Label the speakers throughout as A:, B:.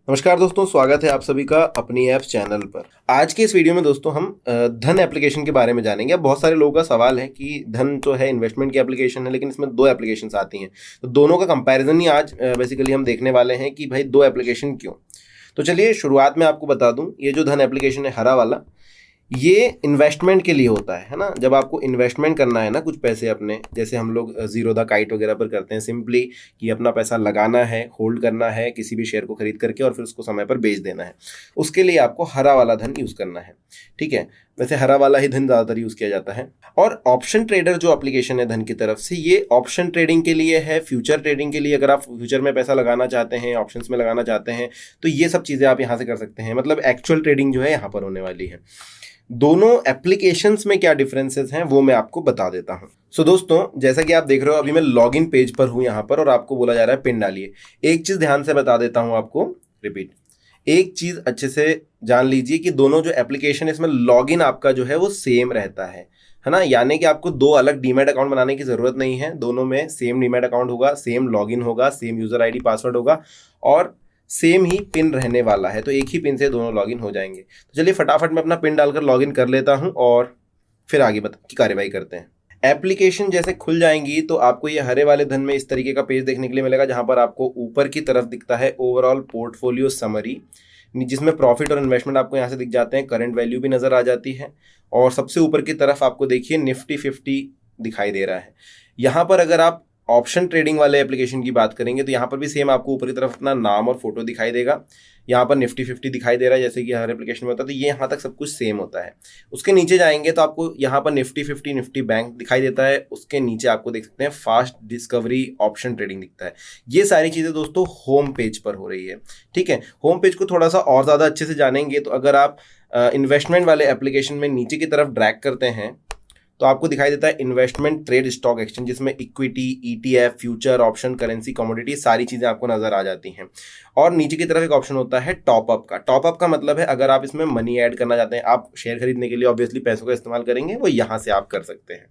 A: नमस्कार दोस्तों, स्वागत है आप सभी का अपनी ऐप्स चैनल पर। आज के इस वीडियो में दोस्तों हम धन एप्लीकेशन के बारे में जानेंगे। अब बहुत सारे लोगों का सवाल है कि धन तो है इन्वेस्टमेंट की एप्लीकेशन है, लेकिन इसमें दो एप्लीकेशंस आती हैं, तो दोनों का कंपैरिजन ही आज बेसिकली हम देखने वाले हैं कि भाई दो एप्लीकेशन क्यों। तो चलिए शुरुआत में आपको बता दूं, ये जो धन एप्लीकेशन है हरा वाला, ये इन्वेस्टमेंट के लिए होता है ना। जब आपको इन्वेस्टमेंट करना है ना कुछ पैसे अपने, जैसे हम लोग जीरो द काइट वगैरह पर करते हैं, सिंपली कि अपना पैसा लगाना है, होल्ड करना है किसी भी शेयर को खरीद करके और फिर उसको समय पर बेच देना है, उसके लिए आपको हरा वाला धन यूज़ करना है। ठीक है, वैसे हरा वाला ही धन ज़्यादातर यूज़ किया जाता है। और ऑप्शन ट्रेडर जो एप्लीकेशन है धन की तरफ से, ये ऑप्शन ट्रेडिंग के लिए है, फ्यूचर ट्रेडिंग के लिए। अगर आप फ्यूचर में पैसा लगाना चाहते हैं, ऑप्शंस में लगाना चाहते हैं, तो ये सब चीज़ें आप यहाँ से कर सकते हैं। मतलब एक्चुअल ट्रेडिंग जो है यहाँ पर होने वाली है। दोनों एप्लीकेशंस में क्या डिफरेंसेस हैं वो मैं आपको बता देता हूं। सो दोस्तों, जैसा कि आप देख रहे हो, अभी मैं लॉगिन पेज पर हूं यहाँ पर और आपको बोला जा रहा है पिन डालिए। एक चीज ध्यान से बता देता हूं आपको, रिपीट, एक चीज अच्छे से जान लीजिए कि दोनों जो एप्लीकेशन है इसमें लॉगिन आपका जो है वो सेम रहता है ना। यानी कि आपको दो अलग डीमैट अकाउंट बनाने की जरूरत नहीं है, दोनों में सेम डीमैट अकाउंट होगा, सेम लॉगिन होगा, सेम यूजर आईडी पासवर्ड होगा और सेम ही पिन रहने वाला है। तो एक ही पिन से दोनों लॉगिन हो जाएंगे। तो चलिए फटाफट मैं अपना पिन डालकर लॉगिन कर लेता हूं और फिर आगे की कार्यवाही करते हैं। एप्लीकेशन जैसे खुल जाएंगी तो आपको ये हरे वाले धन में इस तरीके का पेज देखने के लिए मिलेगा, जहां पर आपको ऊपर की तरफ दिखता है ओवरऑल पोर्टफोलियो समरी, जिसमें प्रॉफिट और इन्वेस्टमेंट आपको यहाँ से दिख जाते हैं, करंट वैल्यू भी नजर आ जाती है और सबसे ऊपर की तरफ आपको देखिए निफ्टी 50 दिखाई दे रहा है। यहाँ पर अगर आप ऑप्शन ट्रेडिंग वाले एप्लीकेशन की बात करेंगे तो यहाँ पर भी सेम आपको ऊपर की तरफ अपना नाम और फोटो दिखाई देगा। यहाँ पर निफ्टी 50 दिखाई दे रहा है जैसे कि हर एप्लीकेशन में होता है, तो ये यहाँ तक सब कुछ सेम होता है। उसके नीचे जाएंगे तो आपको यहाँ पर निफ्टी 50 निफ्टी बैंक दिखाई देता है। उसके नीचे आपको देख सकते हैं फास्ट डिस्कवरी ऑप्शन ट्रेडिंग दिखता है। ये सारी चीज़ें दोस्तों होम पेज पर हो रही है। ठीक है, होम पेज को थोड़ा सा और ज़्यादा अच्छे से जानेंगे तो अगर आप इन्वेस्टमेंट वाले एप्लीकेशन में नीचे की तरफ ड्रैग करते हैं तो आपको दिखाई देता है इन्वेस्टमेंट ट्रेड स्टॉक एक्सचेंज, जिसमें equity, ETF, future, option, currency, commodity, सारी चीजें आपको नजर आ जाती हैं। और नीचे की तरफ एक ऑप्शन होता है टॉपअप का। टॉपअप का मतलब है अगर आप इसमें मनी ऐड करना चाहते हैं, आप शेयर खरीदने के लिए ऑब्वियसली पैसों का इस्तेमाल करेंगे, वो यहाँ से आप कर सकते हैं।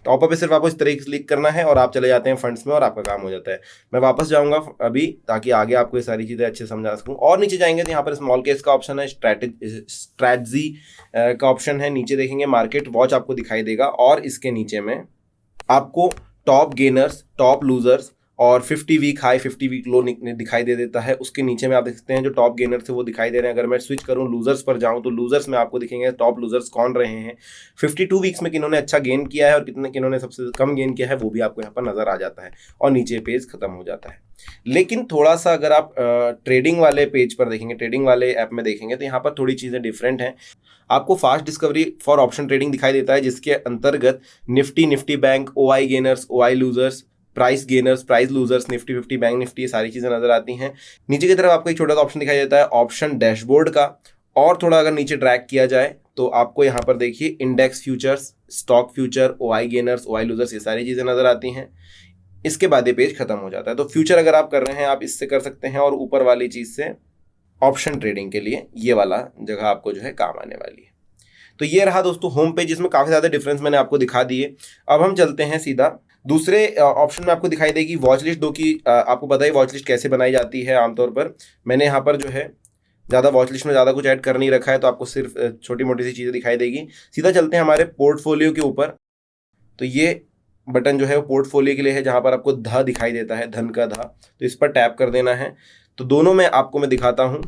A: टॉपअप पे सिर्फ आपको इस तरीके से क्लिक करना है और आप चले जाते हैं फंड्स में और आपका काम हो जाता है। मैं वापस जाऊंगा अभी ताकि आगे आपको ये सारी चीज़ें अच्छे से समझा सकूं। और नीचे जाएंगे तो यहाँ पर स्मॉल केस का ऑप्शन है, स्ट्रैटेजी का ऑप्शन है। नीचे देखेंगे मार्केट वॉच आपको दिखाई देगा और इसके नीचे में आपको टॉप गेनर्स, टॉप लूजर्स और 50 वीक हाई 50 वीक लो दिखाई दे देता है। उसके नीचे में आप देख सकते हैं जो टॉप गेनर थे वो दिखाई दे रहे हैं। अगर मैं स्विच करूं लूजर्स पर जाऊं तो लूजर्स में आपको दिखेंगे टॉप लूजर्स कौन रहे हैं, 52 वीक्स में किन्होंने अच्छा गेन किया है और किन्होंने सबसे कम गेन किया है, वो भी आपको यहाँ पर नजर आ जाता है और नीचे पेज खत्म हो जाता है। लेकिन थोड़ा सा अगर आप ट्रेडिंग वाले पेज पर देखेंगे, ट्रेडिंग वाले ऐप में देखेंगे तो यहाँ पर थोड़ी चीज़ें डिफरेंट हैं। आपको fast discovery for option trading दिखाई देता है, जिसके अंतर्गत Nifty, Nifty bank, OI gainers, OI losers, price gainers, price losers, Nifty 50, bank Nifty, ये सारी चीजें नजर आती हैं। नीचे की तरफ आपको एक छोटा सा ऑप्शन दिखाई देता है ऑप्शन डैशबोर्ड का। और थोड़ा अगर नीचे ड्रैग किया जाए तो आपको यहाँ पर देखिए index futures, stock future, OI gainers, OI losers, ये सारी चीजें नजर आती हैं। इसके बाद ये पेज खत्म हो जाता है। तो फ्यूचर अगर आप कर रहे हैं आप इससे कर सकते हैं और ऊपर वाली चीज से ऑप्शन ट्रेडिंग के लिए ये वाला जगह आपको जो है काम आने वाली है। तो ये रहा दोस्तों होम पेज, जिसमें काफी ज्यादा डिफरेंस मैंने आपको दिखा दिए। अब हम चलते हैं सीधा दूसरे ऑप्शन में। आपको दिखाई देगी वॉच लिस्ट, दो की आपको पता है वॉच लिस्ट कैसे बनाई जाती है आमतौर पर। मैंने यहाँ पर जो है ज़्यादा वॉच लिस्ट में ज़्यादा कुछ ऐड कर नहीं रखा है, तो आपको सिर्फ छोटी मोटी सी चीज़ें दिखाई देगी। सीधा चलते हैं हमारे पोर्टफोलियो के ऊपर। तो ये बटन जो है वो पोर्टफोलियो के लिए है, जहाँ पर आपको ध दिखाई देता है, धन का ध, तो इस पर टैप कर देना है। तो दोनों में आपको मैं दिखाता हूँ।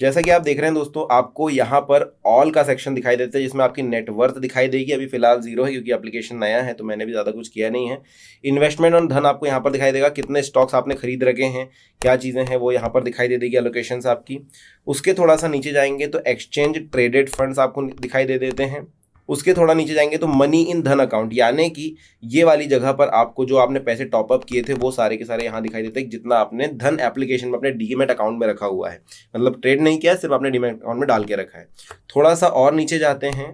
A: जैसा कि आप देख रहे हैं दोस्तों, आपको यहाँ पर ऑल का सेक्शन दिखाई देता है, जिसमें आपकी नेटवर्थ दिखाई देगी। अभी फिलहाल 0 है क्योंकि एप्लीकेशन नया है, तो मैंने भी ज़्यादा कुछ किया नहीं है। इन्वेस्टमेंट और धन आपको यहाँ पर दिखाई देगा, कितने स्टॉक्स आपने खरीद रखे हैं, क्या चीज़ें हैं वो यहाँ पर दिखाई दे देगी, एलोकेशंस आपकी। उसके थोड़ा सा नीचे जाएंगे तो एक्सचेंज ट्रेडेड फंड्स आपको दिखाई दे देते हैं। उसके थोड़ा नीचे जाएंगे तो मनी इन धन अकाउंट, यानी कि ये वाली जगह पर आपको जो आपने पैसे टॉपअप किए थे वो सारे के सारे यहाँ दिखाई देते हैं, जितना आपने धन एप्लीकेशन में अपने डीमैट अकाउंट में रखा हुआ है। मतलब ट्रेड नहीं किया, सिर्फ आपने डीमैट अकाउंट में डाल के रखा है। थोड़ा सा और नीचे जाते हैं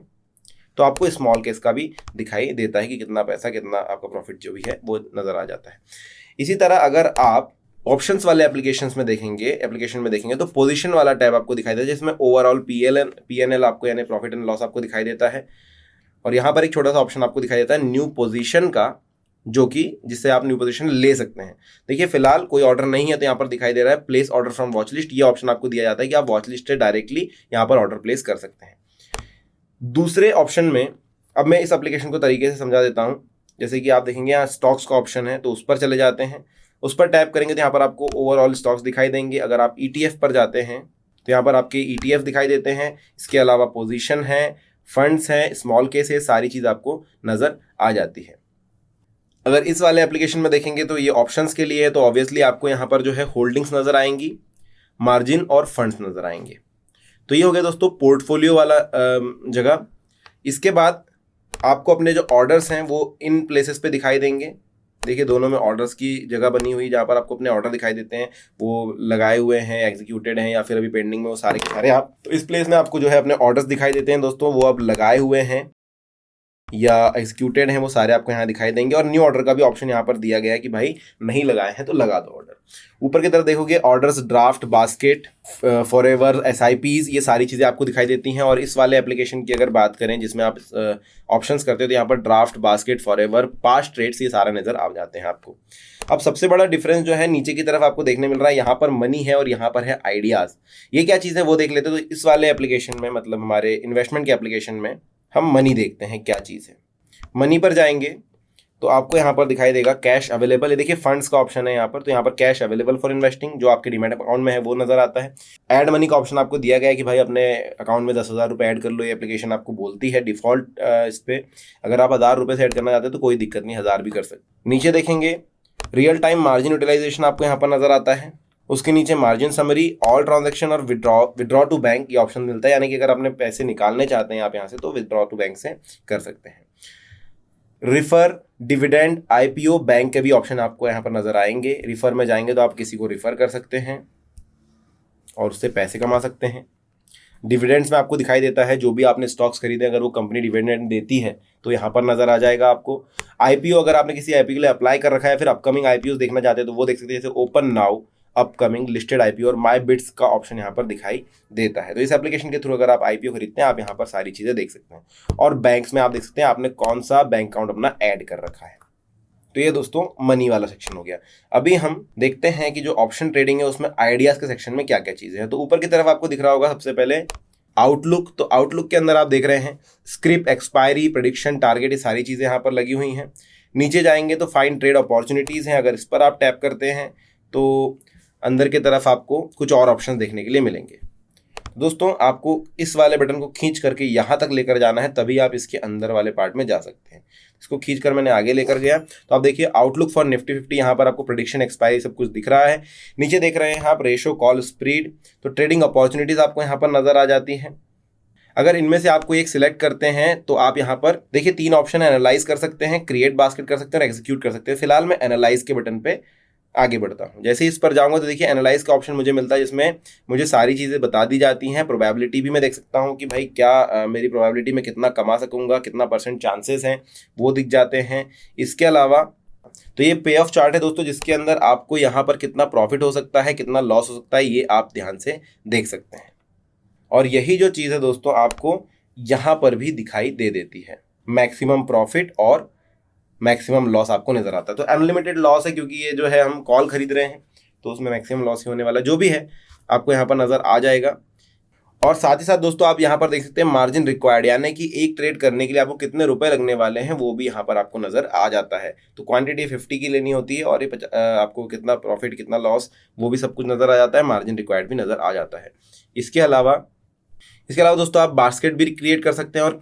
A: तो आपको स्मॉल केस का भी दिखाई देता है कि कितना पैसा, कितना आपका प्रॉफिट जो भी है वो नजर आ जाता है। इसी तरह अगर आप ऑप्शंस वाले एप्लीकेशन में देखेंगे तो पोजीशन वाला टैब आपको दिखाई देता है, जिसमें ओवरऑल पीएनएल आपको यानी प्रॉफिट एंड लॉस आपको दिखाई देता है। और यहाँ पर एक छोटा सा ऑप्शन आपको दिखाई देता है न्यू पोजीशन का, जो कि जिससे आप न्यू पोजीशन ले सकते हैं। देखिए फिलहाल कोई ऑर्डर नहीं है तो यहाँ पर दिखाई दे रहा है place order from watch list. ये ऑप्शन आपको दिया जाता है कि आप वॉच लिस्ट से डायरेक्टली यहाँ पर ऑर्डर प्लेस कर सकते हैं। दूसरे ऑप्शन में अब मैं इस एप्लीकेशन को तरीके से समझा देता हूँ। जैसे कि आप देखेंगे यहाँ स्टॉक्स का ऑप्शन है, तो उस पर चले जाते हैं। उस पर टैप करेंगे तो यहाँ पर आपको ओवरऑल स्टॉक्स दिखाई देंगे। अगर आप ETF पर जाते हैं तो यहाँ पर आपके ETF दिखाई देते हैं। इसके अलावा पोजीशन है, फंड्स हैं, स्मॉल केस है, सारी चीज़ आपको नज़र आ जाती है। अगर इस वाले एप्लीकेशन में देखेंगे तो ये ऑप्शंस के लिए है, तो ऑब्वियसली आपको यहाँ पर जो है होल्डिंग्स नज़र आएंगी, मार्जिन और फंड्स नज़र आएंगे। तो ये हो गया दोस्तों पोर्टफोलियो वाला जगह। इसके बाद आपको अपने जो ऑर्डर्स हैं वो इन प्लेसेस पे दिखाई देंगे। देखिए दोनों में ऑर्डर्स की जगह बनी हुई, जहाँ पर आपको अपने ऑर्डर दिखाई देते हैं, वो लगाए हुए हैं, एग्जीक्यूटेड हैं या फिर अभी पेंडिंग में, वो सारे के सारे आप तो इस प्लेस में आपको जो है अपने ऑर्डर्स दिखाई देते हैं दोस्तों। वो अब लगाए हुए हैं या एग्जीक्यूटेड हैं, वो सारे आपको यहाँ दिखाई देंगे। और न्यू ऑर्डर का भी ऑप्शन यहाँ पर दिया गया है कि भाई नहीं लगाए हैं तो लगा दो ऑर्डर। ऊपर की तरफ देखोगे orders, draft, basket, forever, SIPs, ये सारी चीज़ें आपको दिखाई देती हैं। और इस वाले एप्लीकेशन की अगर बात करें जिसमें आप ऑप्शंस करते हो तो यहाँ पर draft, basket, forever, past trades, ये सारा नज़र आ जाते हैं आपको। अब सबसे बड़ा डिफरेंस जो है नीचे की तरफ आपको देखने मिल रहा है, यहाँ पर मनी है और यहाँ पर है आइडियाज़। ये क्या चीज़ है वो देख लेते हैं। तो इस वाले एप्लीकेशन में, मतलब हमारे इन्वेस्टमेंट के एप्लीकेशन में, हम मनी देखते हैं क्या चीज़ है। मनी पर जाएंगे तो आपको यहाँ पर दिखाई देगा कैश अवेलेबल है। देखिए फंड्स का ऑप्शन है यहाँ पर, तो यहाँ पर कैश अवेलेबल फॉर इन्वेस्टिंग जो आपके डीमैट अकाउंट में है वो नजर आता है। ऐड मनी का ऑप्शन आपको दिया गया है कि भाई अपने अकाउंट में 10,000 रुपये ऐड कर लो। ये एप्लीकेशन आपको बोलती है डिफॉल्ट इस पर। अगर आप 1,000 रुपये से ऐड करना चाहते हैं तो कोई दिक्कत नहीं, 1,000 भी कर सकते। नीचे देखेंगे रियल टाइम मार्जिन यूटिलाइजेशन आपको यहाँ पर नजर आता है। उसके नीचे मार्जिन समरी, ऑल ट्रांजैक्शन और विड्रॉ टू बैंक ये ऑप्शन मिलता है। यानी कि अगर अपने पैसे निकालने चाहते हैं आप यहाँ से तो विड्रॉ टू बैंक से कर सकते हैं। रिफर, डिविडेंड, IPO, बैंक के भी ऑप्शन आपको यहाँ पर नजर आएंगे। रिफर में जाएंगे तो आप किसी को रिफर कर सकते हैं और उससे पैसे कमा सकते हैं। डिविडेंड्स में आपको दिखाई देता है जो भी आपने स्टॉक्स खरीदे, अगर वो कंपनी डिविडेंड देती है तो यहाँ पर नजर आ जाएगा आपको। IPO, अगर आपने किसी IPO के लिए अप्लाई कर रखा है, फिर अपकमिंग IPOs देखना चाहते हैं तो वो देख सकते हैं, जैसे open now, upcoming, listed IPO और माई बिट्स का ऑप्शन यहाँ पर दिखाई देता है। तो इस एप्लीकेशन के थ्रू अगर आप IPO खरीदते हैं आप यहाँ पर सारी चीज़ें देख सकते हैं। और बैंक्स में आप देख सकते हैं आपने कौन सा बैंक अकाउंट अपना ऐड कर रखा है। तो ये दोस्तों मनी वाला सेक्शन हो गया। अभी हम देखते हैं कि जो ऑप्शन ट्रेडिंग है उसमें आइडियाज़ के सेक्शन में क्या क्या चीज़ें हैं। तो ऊपर की तरफ आपको दिख रहा होगा सबसे पहले आउटलुक। तो आउटलुक के अंदर आप देख रहे हैं स्क्रिप्ट, एक्सपायरी, प्रेडिक्शन, टारगेट, ये सारी चीज़ें यहाँ पर लगी हुई हैं। नीचे जाएंगे तो फाइंड ट्रेड अपॉर्चुनिटीज़ हैं, अगर इस पर आप टैप करते हैं तो अंदर की तरफ आपको कुछ और ऑप्शन देखने के लिए मिलेंगे। दोस्तों आपको इस वाले बटन को खींच करके यहाँ तक लेकर जाना है, तभी आप इसके अंदर वाले पार्ट में जा सकते हैं। इसको खींच कर मैंने आगे लेकर गया तो आप देखिए आउटलुक फॉर निफ्टी 50, यहाँ पर आपको प्रेडिक्शन, एक्सपायरी सब कुछ दिख रहा है। नीचे देख रहे हैं आप रेशो, कॉल स्प्रेड, तो ट्रेडिंग अपॉर्चुनिटीज़ आपको यहाँ पर नजर आ जाती हैं। अगर इनमें से आप कोई एक सिलेक्ट करते हैं तो आप यहाँ पर देखिए 3 ऑप्शन एनालाइज कर सकते हैं, क्रिएट बास्केट कर सकते हैं और एग्जीक्यूट कर सकते हैं। फिलहाल मैं एनालाइज के बटन पे आगे बढ़ता हूँ। जैसे इस पर जाऊंगा तो देखिए एनालाइज का ऑप्शन मुझे मिलता है, जिसमें मुझे सारी चीज़ें बता दी जाती हैं। प्रोबेबिलिटी भी मैं देख सकता हूँ कि भाई क्या मेरी प्रोबेबिलिटी में कितना कमा सकूंगा, कितना % चांसेस हैं, वो दिख जाते हैं। इसके अलावा तो ये पे ऑफ चार्ट है दोस्तों, जिसके अंदर आपको यहाँ पर कितना प्रॉफिट हो सकता है, कितना लॉस हो सकता है, ये आप ध्यान से देख सकते हैं। और यही जो चीज़ है दोस्तों आपको यहाँ पर भी दिखाई दे देती है, मैक्सिमम प्रॉफिट और मैक्सिमम लॉस आपको नजर आता है। तो अनलिमिटेड लॉस है क्योंकि ये जो है हम कॉल खरीद रहे हैं तो उसमें मैक्सिमम लॉस ही होने वाला, जो भी है आपको यहाँ पर नजर आ जाएगा। और साथ ही साथ दोस्तों आप यहाँ पर देख सकते हैं मार्जिन रिक्वायर्ड, यानी कि एक ट्रेड करने के लिए आपको कितने रुपए लगने वाले हैं वो भी यहाँ पर आपको नजर आ जाता है। तो क्वांटिटी 50 की लेनी होती है और ये आपको कितना प्रॉफिट, कितना लॉस, वो भी सब कुछ नजर आ जाता है। मार्जिन रिक्वायर्ड भी नजर आ जाता है। इसके अलावा दोस्तों आप बास्केट भी क्रिएट कर सकते हैं और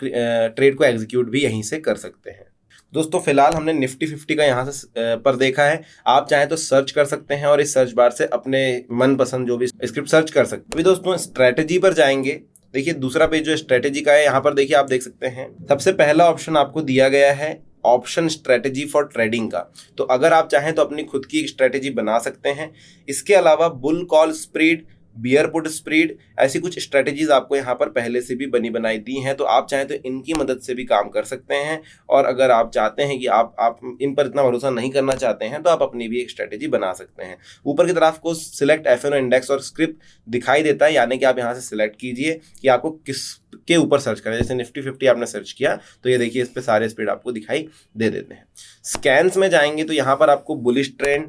A: ट्रेड को एग्जीक्यूट भी यहीं से कर सकते हैं। दोस्तों फिलहाल हमने निफ्टी 50 का यहाँ से पर देखा है। आप चाहें तो सर्च कर सकते हैं और इस सर्च बार से अपने मनपसंद जो भी स्क्रिप्ट सर्च कर सकते हैं। अभी दोस्तों स्ट्रेटेजी पर जाएंगे। देखिए दूसरा पेज जो स्ट्रेटेजी का है, यहाँ पर देखिए आप देख सकते हैं सबसे पहला ऑप्शन आपको दिया गया है ऑप्शन स्ट्रेटेजी फॉर ट्रेडिंग का। तो अगर आप चाहें तो अपनी खुद की स्ट्रेटेजी बना सकते हैं। इसके अलावा bull, call, spread, beer put spread, ऐसी कुछ स्ट्रेटेजीज आपको यहाँ पर पहले से भी बनी बनाई दी हैं, तो आप चाहें तो इनकी मदद से भी काम कर सकते हैं। और अगर आप चाहते हैं कि आप इन पर इतना भरोसा नहीं करना चाहते हैं तो आप अपनी भी एक स्ट्रेटेजी बना सकते हैं। ऊपर की तरफ आपको सिलेक्ट एफएनओ इंडेक्स और स्क्रिप्ट दिखाई देता है, यानी कि आप यहाँ से सिलेक्ट कीजिए कि आपको किस के ऊपर सर्च करना है। जैसे निफ्टी 50 आपने सर्च किया तो ये देखिए इस पे सारे स्प्रेड आपको दिखाई दे देते हैं। स्कैन्स में जाएंगे तो यहाँ पर आपको bullish trend,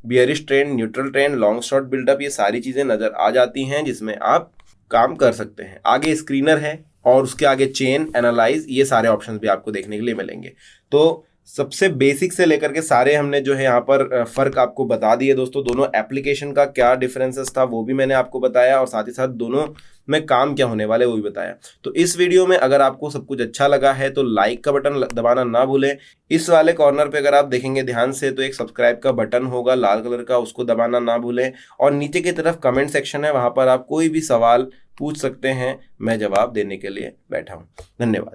A: bearish trend, neutral trend, long short buildup, ये सारी चीजें नजर आ जाती हैं जिसमें आप काम कर सकते हैं। आगे स्क्रीनर है और उसके आगे चेन, एनालाइज, ये सारे ऑप्शंस भी आपको देखने के लिए मिलेंगे। तो सबसे बेसिक से लेकर के सारे हमने जो है यहाँ पर फर्क आपको बता दिए दोस्तों। दोनों एप्लीकेशन का क्या डिफरेंसेस था वो भी मैंने आपको बताया, और साथ ही साथ दोनों में काम क्या होने वाले वो भी बताया। तो इस वीडियो में अगर आपको सब कुछ अच्छा लगा है तो लाइक का बटन दबाना ना भूलें। इस वाले कॉर्नर पे अगर आप देखेंगे ध्यान से तो एक सब्सक्राइब का बटन होगा लाल कलर का, उसको दबाना ना भूलें। और नीचे की तरफ कमेंट सेक्शन है, वहां पर आप कोई भी सवाल पूछ सकते हैं, मैं जवाब देने के लिए बैठा हूँ। धन्यवाद।